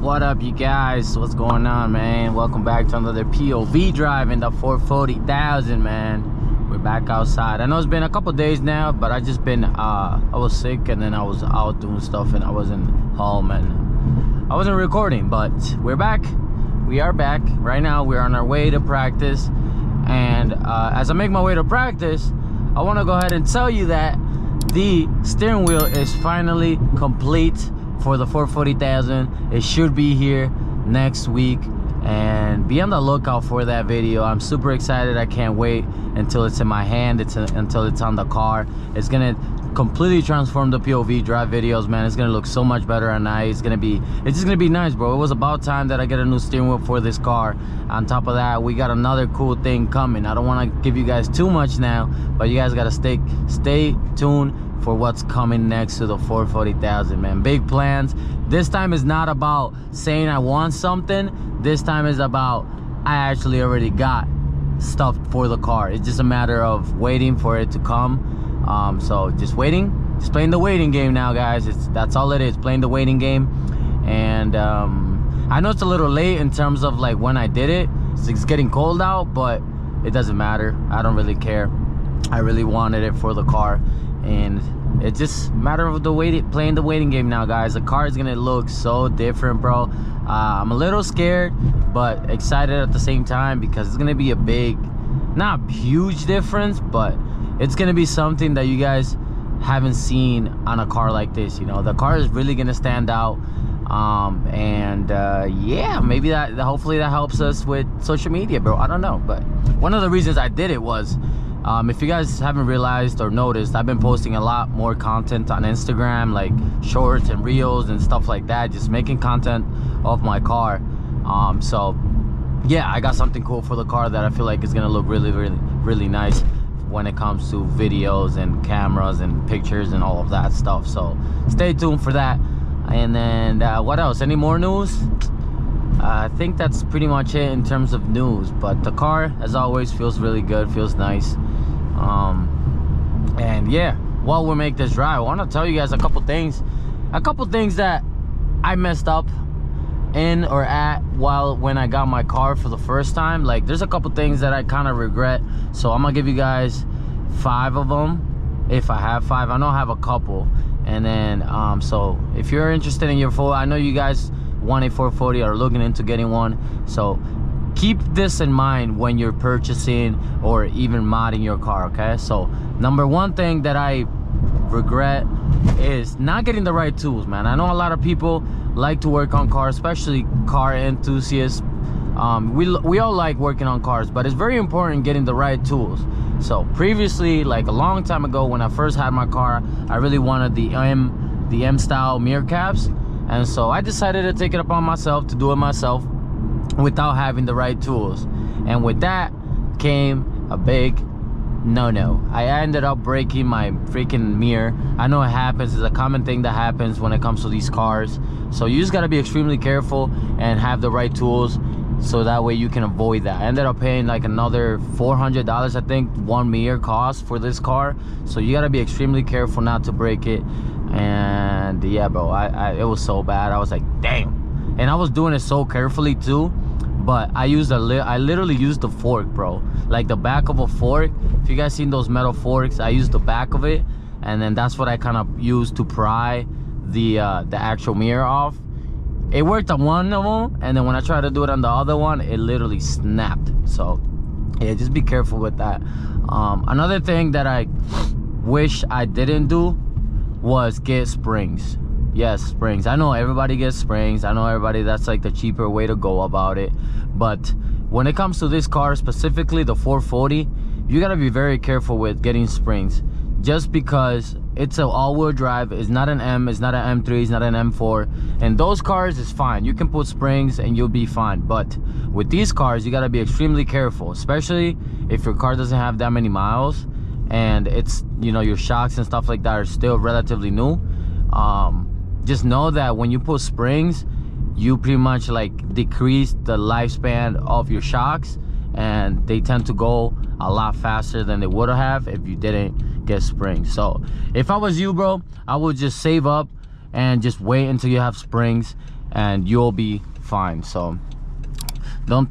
What up, you guys? What's going on, man? Welcome back to another POV drive in the 440,000, man. We're back outside. I know it's been a couple days now, but I just been I was sick, and then I was out doing stuff, and I wasn't home, and I wasn't recording. But we're back. We are back right now. We're on our way to practice, and as I make my way to practice, I want to go ahead and tell you that the steering wheel is finally complete for the 440,000. It should be here next week, and be on the lookout for that video. I'm super excited. I can't wait until it's in my hand, until it's on the car. It's gonna completely transform the POV drive videos, man. It's gonna look so much better at night. It's just gonna be nice, bro. It was about time that I get a new steering wheel for this car. On top of that, we got another cool thing coming. I don't want to give you guys too much now, but you guys gotta stay tuned for what's coming next to the 440,000, man. Big plans. This time is not about saying I want something. This time is about I actually already got stuff for the car. It's just a matter of waiting for it to come. So just waiting, just playing the waiting game now, guys. That's all it is, playing the waiting game. And I know it's a little late in terms of like when I did it. It's getting cold out, but it doesn't matter. I don't really care. I really wanted it for the car, and it's just a matter of playing the waiting game now, guys. The car is gonna look so different, bro. I'm a little scared but excited at the same time, because it's gonna be a big, not huge difference, but it's gonna be something that you guys haven't seen on a car like this. You know, the car is really gonna stand out. Yeah, maybe hopefully that helps us with social media, bro. I don't know, but one of the reasons I did it was, if you guys haven't realized or noticed, I've been posting a lot more content on Instagram, like shorts and reels and stuff like that, just making content of my car. So yeah, I got something cool for the car that I feel like is gonna look really nice when it comes to videos and cameras and pictures and all of that stuff. So stay tuned for that. And then what else? Any more news? I think that's pretty much it in terms of news, but the car, as always, feels really good, feels nice. And yeah, while we make this drive, I want to tell you guys a couple things that I messed up in or at when I got my car for the first time. Like, there's a couple things that I kind of regret, so I'm gonna give you guys 5 of them, if I have 5. I know I have a couple. And then so if you're interested in your I know you guys want a 440 or looking into getting one, so keep this in mind when you're purchasing or even modding your car, okay? So number one thing that I regret is not getting the right tools, man. I know a lot of people like to work on cars, especially car enthusiasts. We all like working on cars, but it's very important getting the right tools. So previously, like a long time ago, when I first had my car, I really wanted the M style mirror caps, and so I decided to take it upon myself to do it myself without having the right tools. And with that came a big no. I ended up breaking my freaking mirror. I know it happens. It's a common thing that happens when it comes to these cars. So you just got to be extremely careful and have the right tools, so that way you can avoid that. I ended up paying like another $400, I think, one mirror cost for this car. So you got to be extremely careful not to break it. And yeah, bro, it was so bad. I was like, damn. And I was doing it so carefully too, but I literally used the fork, bro, like the back of a fork. If you guys seen those metal forks, I used the back of it, and then that's what I kind of used to pry the actual mirror off. It worked on one of them, and then when I tried to do it on the other one, it literally snapped. So yeah, just be careful with that. Another thing that I wish I didn't do was get springs. Yes, springs. I know everybody gets springs. I know everybody, that's like the cheaper way to go about it. But when it comes to this car, specifically the 440, you gotta be very careful with getting springs, just because it's an all-wheel drive. It's not an M, it's not an M3, it's not an M4, and those cars is fine. You can put springs and you'll be fine. But with these cars, you gotta be extremely careful, especially if your car doesn't have that many miles and it's, you know, your shocks and stuff like that are still relatively new. Just know that when you put springs, you pretty much like decrease the lifespan of your shocks, and they tend to go a lot faster than they would have if you didn't get springs. So if I was you, bro, I would just save up and just wait until you have springs. and you'll be fine. So don't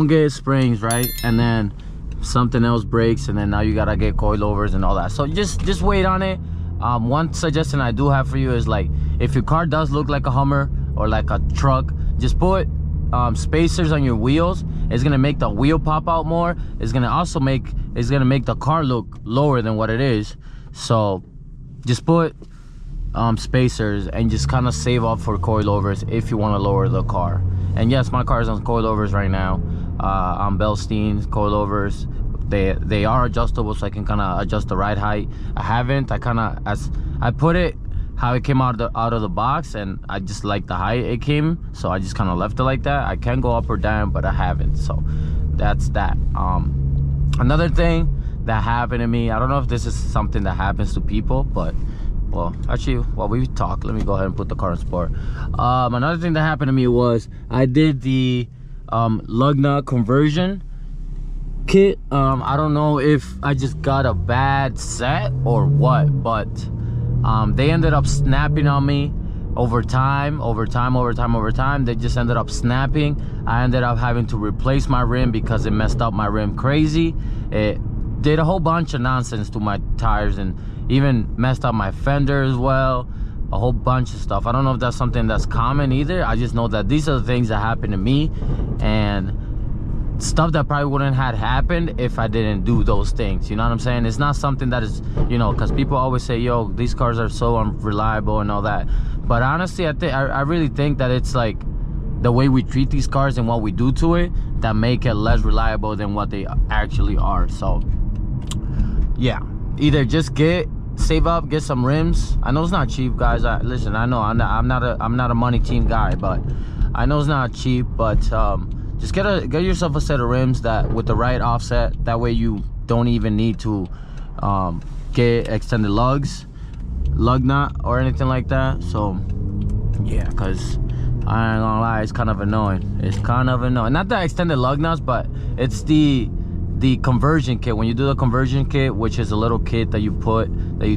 get springs, right, and then something else breaks, and then now you gotta get coilovers and all that. So just wait on it. One suggestion I do have for you is, like, if your car does look like a Hummer or like a truck, just put spacers on your wheels. It's gonna make the wheel pop out more. It's gonna also make the car look lower than what it is. So just put spacers and just kind of save up for coilovers if you want to lower the car. And yes, my car is on coilovers right now, on Belstein's coilovers. They are adjustable, so I can kind of adjust the ride height. I put it how it came out of the box, and I just like the height it came, so I just kind of left it like that. I can go up or down, but I haven't. So that's that. Another thing that happened to me, I don't know if this is something that happens to people, but well, actually, while we talk, let me go ahead and put the car in sport. Another thing that happened to me was I did the lug nut conversion kit. I don't know if I just got a bad set or what, but they ended up snapping on me over time. They just ended up snapping. I ended up having to replace my rim because it messed up my rim crazy. It did a whole bunch of nonsense to my tires, and even messed up my fender as well. A whole bunch of stuff. I don't know if that's something that's common either. I just know that these are the things that happen to me, and stuff that probably wouldn't have happened if I didn't do those things. You know what I'm saying? It's not something that is, you know, because people always say, yo, these cars are so unreliable and all that. But honestly, I really think that it's like the way we treat these cars and what we do to it that make it less reliable than what they actually are. So yeah, either just save up, get some rims. I know it's not cheap, guys. Listen, I know I'm not a money team guy, but I know it's not cheap. But just get yourself a set of rims that with the right offset. That way you don't even need to get extended lug nut or anything like that. So yeah, because I ain't gonna lie, it's kind of annoying. It's kind of annoying. Not the extended lug nuts, but it's the conversion kit. When you do the conversion kit, which is a little kit that you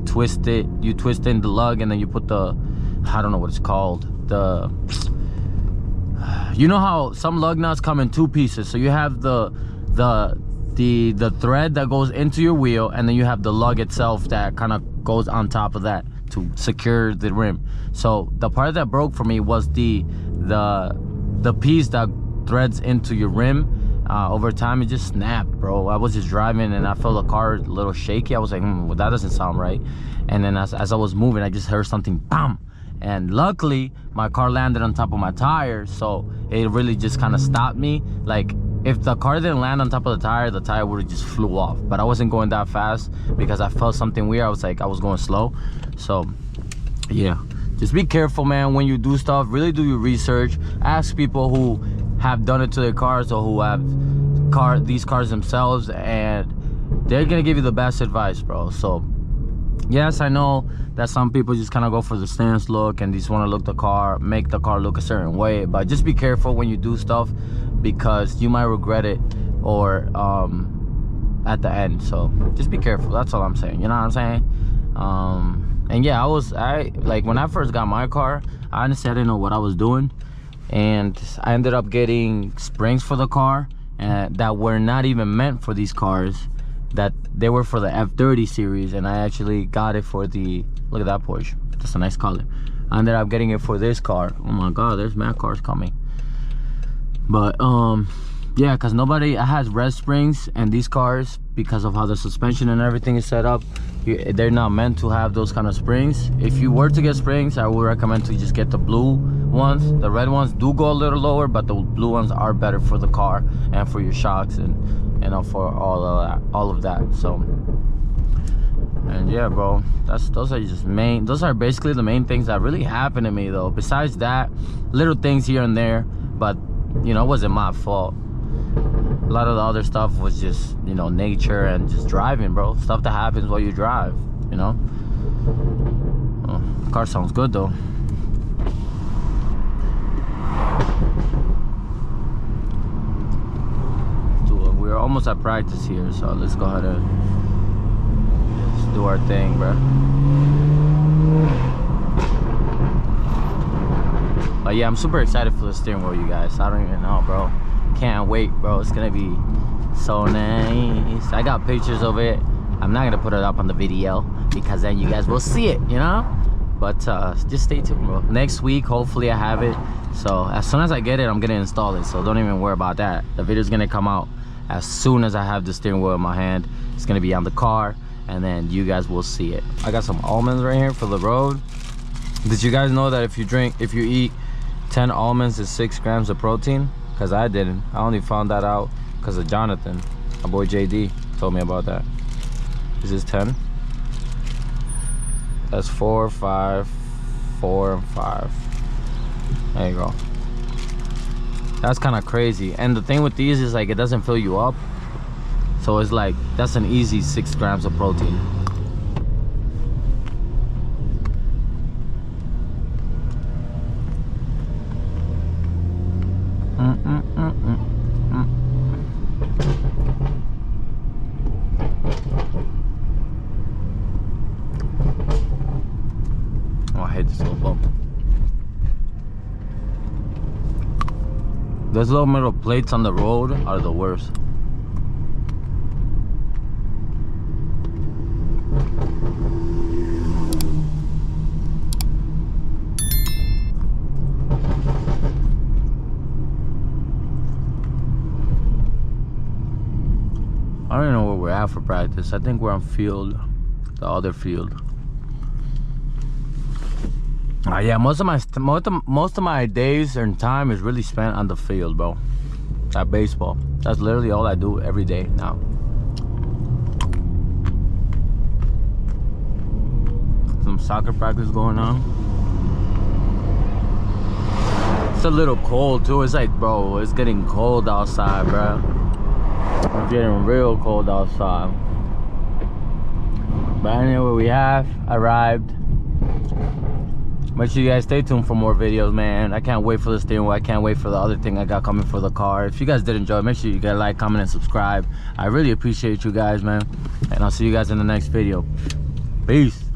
twist in the lug, and then you put the, I don't know what it's called, you know how some lug nuts come in two pieces. So you have the thread that goes into your wheel, and then you have the lug itself that kind of goes on top of that to secure the rim. So the part that broke for me was the piece that threads into your rim. Over time it just snapped, bro. I was just driving and I felt the car a little shaky. I was like, well, that doesn't sound right. And then as I was moving, I just heard something bam, and luckily my car landed on top of my tire, so it really just kind of stopped me. Like, if the car didn't land on top of the tire would have just flew off. But I wasn't going that fast because I felt something weird. I was going slow. So yeah, just be careful, man, when you do stuff. Really do your research. Ask people who have done it to their cars or who have these cars themselves, and they're gonna give you the best advice, bro. So yes, I know that some people just kind of go for the stance look and just want to make the car look a certain way, but just be careful when you do stuff, because you might regret it or at the end. So just be careful, that's all I'm saying. You know what I'm saying? And yeah, like, when I first got my car, I honestly didn't know what I was doing, and I ended up getting springs for the car that were not even meant for these cars, that they were for the F30 series, and I actually got it for the, look at that Porsche, that's a nice color. I ended up getting it for this car. Oh my god, there's mad cars coming. But yeah, because nobody has red springs, and these cars, because of how the suspension and everything is set up, they're not meant to have those kind of springs. If you were to get springs, I would recommend to just get the blue ones. The red ones do go a little lower, but the blue ones are better for the car and for your shocks and, you know, for all of that. So, and yeah, bro, those are basically the main things that really happened to me, though. Besides that, little things here and there, but you know, it wasn't my fault. A lot of the other stuff was just, you know, nature and just driving, bro. Stuff that happens while you drive, you know. Oh, the car sounds good, though. We're almost at practice here, so let's go ahead and just do our thing, bro. But yeah, I'm super excited for the steering wheel, you guys. I don't even know, bro. Can't wait, bro. It's gonna be so nice. I got pictures of it. I'm not gonna put it up on the video because then you guys will see it, you know. But just stay tuned, bro. Next week, hopefully I have it. So as soon as I get it, I'm gonna install it. So don't even worry about that. The video's gonna come out as soon as I have the steering wheel in my hand. It's gonna be on the car, and then you guys will see it. I got some almonds right here for the road. Did you guys know that if you eat 10 almonds is 6 grams of protein? Because I didn't. I only found that out because of Jonathan. My boy JD told me about that. This is 10. That's 4, 5, 4, and 5. There you go. That's kind of crazy. And the thing with these is like it doesn't fill you up. So it's like, that's an easy 6 grams of protein. Oh, I hate this little bump. Those little metal plates on the road are the worst. I don't even know where we're at for practice. I think we're on field, the other field. Yeah, most of my days and time is really spent on the field, bro. At baseball. That's literally all I do every day now. Some soccer practice going on. It's a little cold too. It's like, bro, it's getting cold outside, bro. It's getting real cold outside. But anyway, we have arrived. Make sure you guys stay tuned for more videos, man. I can't wait for the steering wheel. I can't wait for the other thing I got coming for the car. If you guys did enjoy, make sure you guys like, comment, and subscribe. I really appreciate you guys, man. And I'll see you guys in the next video. Peace.